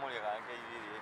mure kange ibiri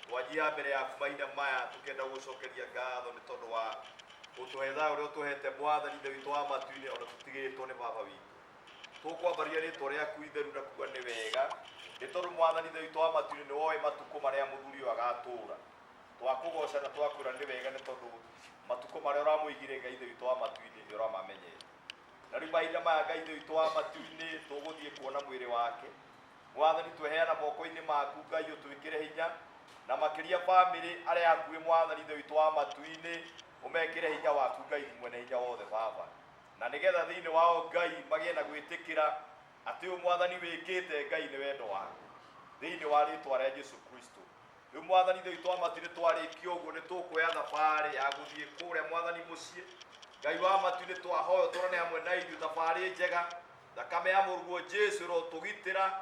twajia mbere ya maina maya tukenda gucokeria ngatho ni tondu wa utuhetha uria utuhete mwathani ithe witu wa matu-ini ona tutigiritwo ni baba witu tukwambaria ritwa riaku itheru na kuga ni wega ni tondu mwathani ithe witu wa matu-ini ni woe matuko maria muthuri agatura twakugoca na twakwira ni wega ni tondu matuko maria uramuigire ngai ithe witu wa matu-ini ni uramamenyete na riu mahinda maya ngai ithe witu wa matu-ini tuguthie kuona mwiri wake mwathani tweheana moko-ini maku ngai utwikire hinya na makiria family aria akuĩ mwathani ithe witu wa matu-ini umekire hinya waku ngai mwene hinya wothe baba na nigetha thiini wao ngai magie na gwitikira ati uyu mwathani wikite ngai ni wendo waku thiini wa ritwa ria Jesu Kristo riu mwathani ithe witu wa matu-ini twarikia uguo ni tukuoya thabari ya guthie kuria mwathani mucii ngai wa matu-ini twahoyo turane hamwe na ithuĩ thabari njega thakame ya mũruguo Jesu ro tugitira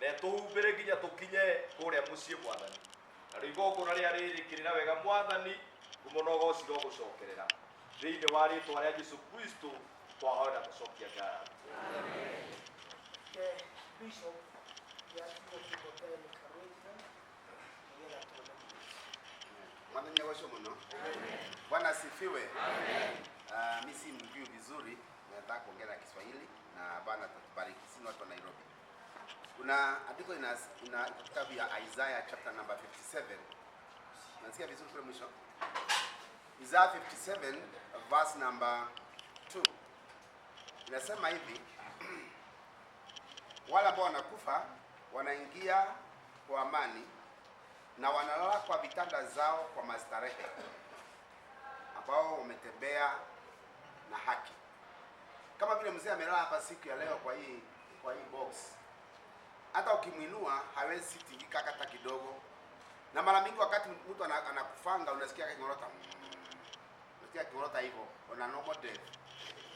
na tuhumbire nginya tukinye kuria mucii mwathani na rigongona ria ririkirira wega mwathani umunogo ucio gucokerera thiini wa ritwa ria Yesu Kristo twahoera gucokia ngatho. Bishop Mwananya washo mno. Bwana asifiwe. Mimi si mjui vizuri, nataka kuongea Kiswahili na Bwana atatubariki. Sisi watu wa Nairobi. Kuna andiko ina kitabu ya Isaiah chapter number 57. Nasikia vizuri kule mwisho. Isaiah 57 verse number 2. Inasema hivi: wale ambao wanakufa wanaingia kwa amani na wanalala kwa vitanda zao kwa mastarehe, ambao wametembea na haki. Kama vile mzee amelala hapa siku ya leo kwa hii box, hata ukimwinua hawezi tingika hata kidogo. Na mara mingi wakati mtu anakufanga unasikia kingorota, unasikia kingorota hivyo, una normal death.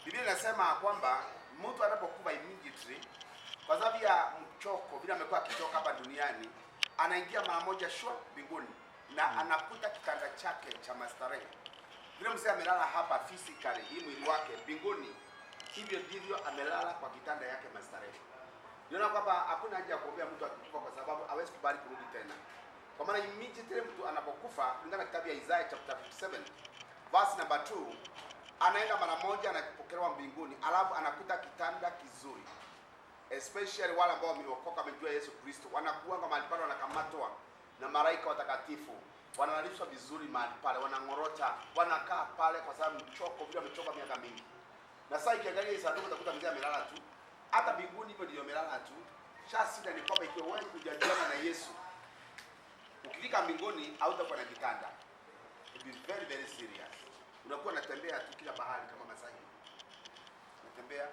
Biblia inasema kwamba mtu anapokufa immediately kwa sababu ya mchoko, vile amekuwa akichoka hapa duniani, anaingia mara moja shwa mbinguni na anakuta kitanda chake cha mastarehe. Vile mzee amelala hapa physically, hii mwili wake mbinguni, hivyo ndivyo amelala kwa kitanda yake mastarehe. Unaona kwamba hakuna haja ya kuombea mtu akikufa kwa sababu hawezi kubali kurudi tena. Kwa maana immediately mtu anapokufa, kulingana na kitabu ya Isaiah chapter 57 verse number 2, anaenda mara moja anapokelewa mbinguni, alafu anakuta kitanda kizuri. Especially wale ambao wameokoka, wamejua Yesu Kristo, wanakuanga mahali pale, wanakamatwa na malaika watakatifu, wanalishwa vizuri mahali pale, wanangorota, wanakaa pale kwa sababu mchoko, vile wamechoka miaka mingi. Na sasa ikiangalia hii sanduku utakuta mzee amelala tu, hata mbinguni hivyo ndio amelala tu. Shida ni kwamba ikiwa wewe kujadiliana na Yesu, ukifika mbinguni hautakuwa na kitanda. It is very very serious. Unakuwa unatembea tu kila bahari kama Masai. Unatembea,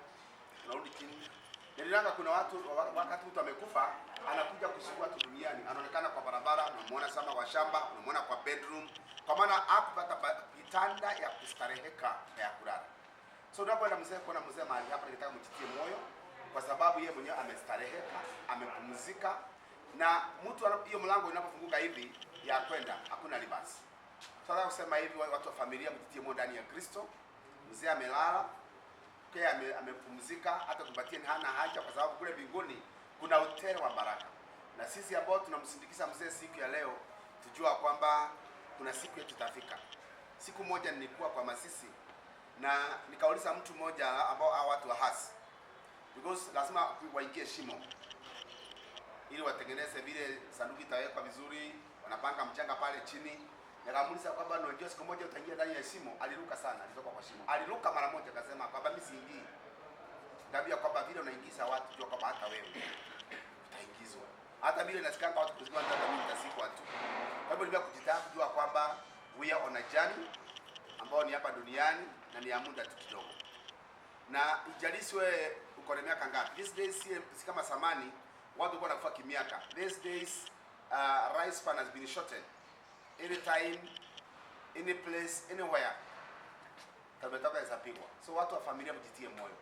unarudi chini. Nililanga kuna watu wakati mtu amekufa anakuja kushukua tu duniani, anaonekana kwa barabara, unamuona sama kwa shamba, unamuona kwa bedroom, kwa maana hakupata kitanda ya kustareheka ya kulala. So unapoenda mzee kuona mzee mahali hapa, nataka mtitie moyo kwa sababu yeye mwenyewe amestareheka, amepumzika, na mtu hiyo mlango inapofunguka hivi ya kwenda hakuna libasi. Sasa kusema hivi, watu wa familia mtitie moyo ndani ya Kristo. Mzee amelala, amepumzika, hata kupatia hana haja kwa sababu kule mbinguni kuna utele wa baraka. Na sisi ambao tunamsindikiza mzee siku ya leo, tujua kwamba kuna siku yetu tutafika. Siku moja nilikuwa kwa Masisi na nikauliza mtu mmoja ambao hao watu wa hasi, because lazima waingie shimo ili watengeneze vile sanduku itawekwa vizuri, wanapanga mchanga pale chini. Nikamuuliza kwamba unajua siku moja utaingia ndani ya shimo. Aliruka sana, alitoka kwa shimo. Aliruka mara moja akasema kwamba mimi siingii. Ngambia kwamba vile unaingiza watu jua kwamba hata wewe utaingizwa. Hata vile nasikia watu kuzikwa hata mimi nitasikwa tu. Kwa hivyo nimekuja kujitahidi kujua kwamba we are on a journey ambao ni hapa duniani na ni ya muda tu kidogo. Na ijalishi wewe uko na miaka ngapi. These days si kama zamani watu wanakufa kimiaka. These days life span has been shortened. Anytime, any place, anywhere, tabetoka isapigwa. So watu wa familia mjitie moyo.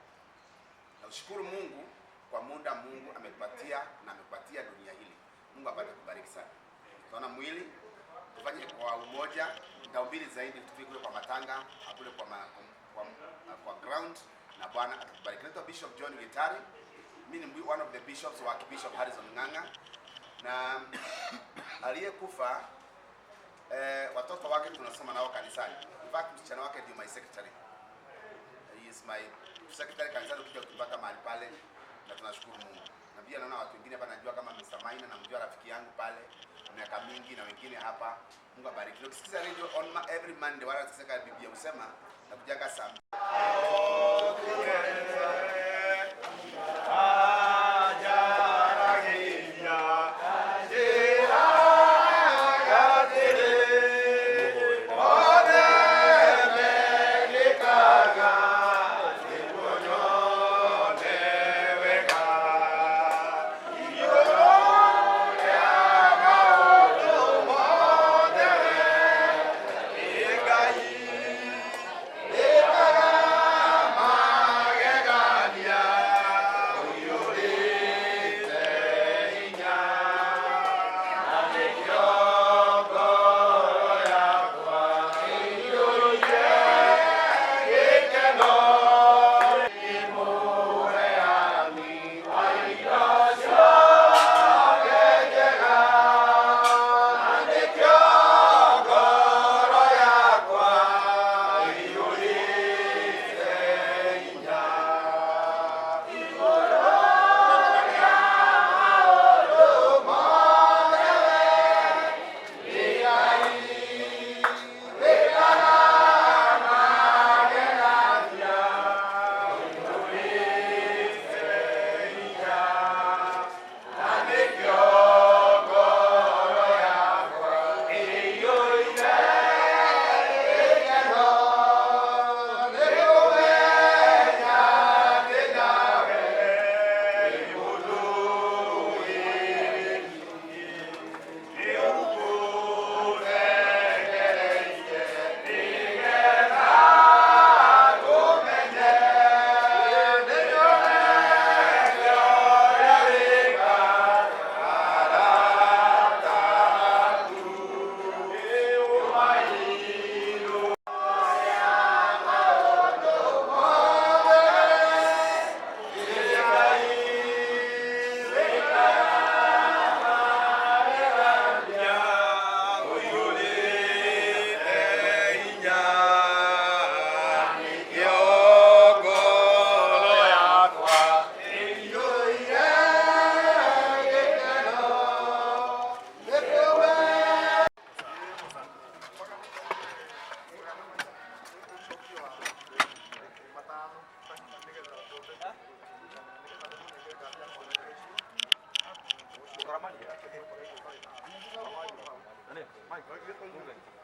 Na ushukuru Mungu kwa muda Mungu amepatia na amepatia dunia hili. Mungu apate kubariki sana. Tunaona mwili tufanye kwa umoja, nitahubiri zaidi tufike kwa matanga, akule kwa ground, na Bwana atatubariki. Naitwa Bishop John Gitari. Mimi ni one of the bishops wa Bishop Harrison Ng'ang'a. Na aliyekufa watoto wake tunasoma nao kanisani. In fact msichana wake ndio my secretary. He is my secretary kanisani, ukija kupata mahali pale, na tunashukuru Mungu. Na pia naona watu wengine hapa najua kama Mr. Maina, na mjua rafiki yangu pale miaka mingi, na wengine hapa. Mungu abariki. Ukisikiza radio on every Monday wala tukiseka Biblia usema na kujaga sana. Ega Vai, vai, vai.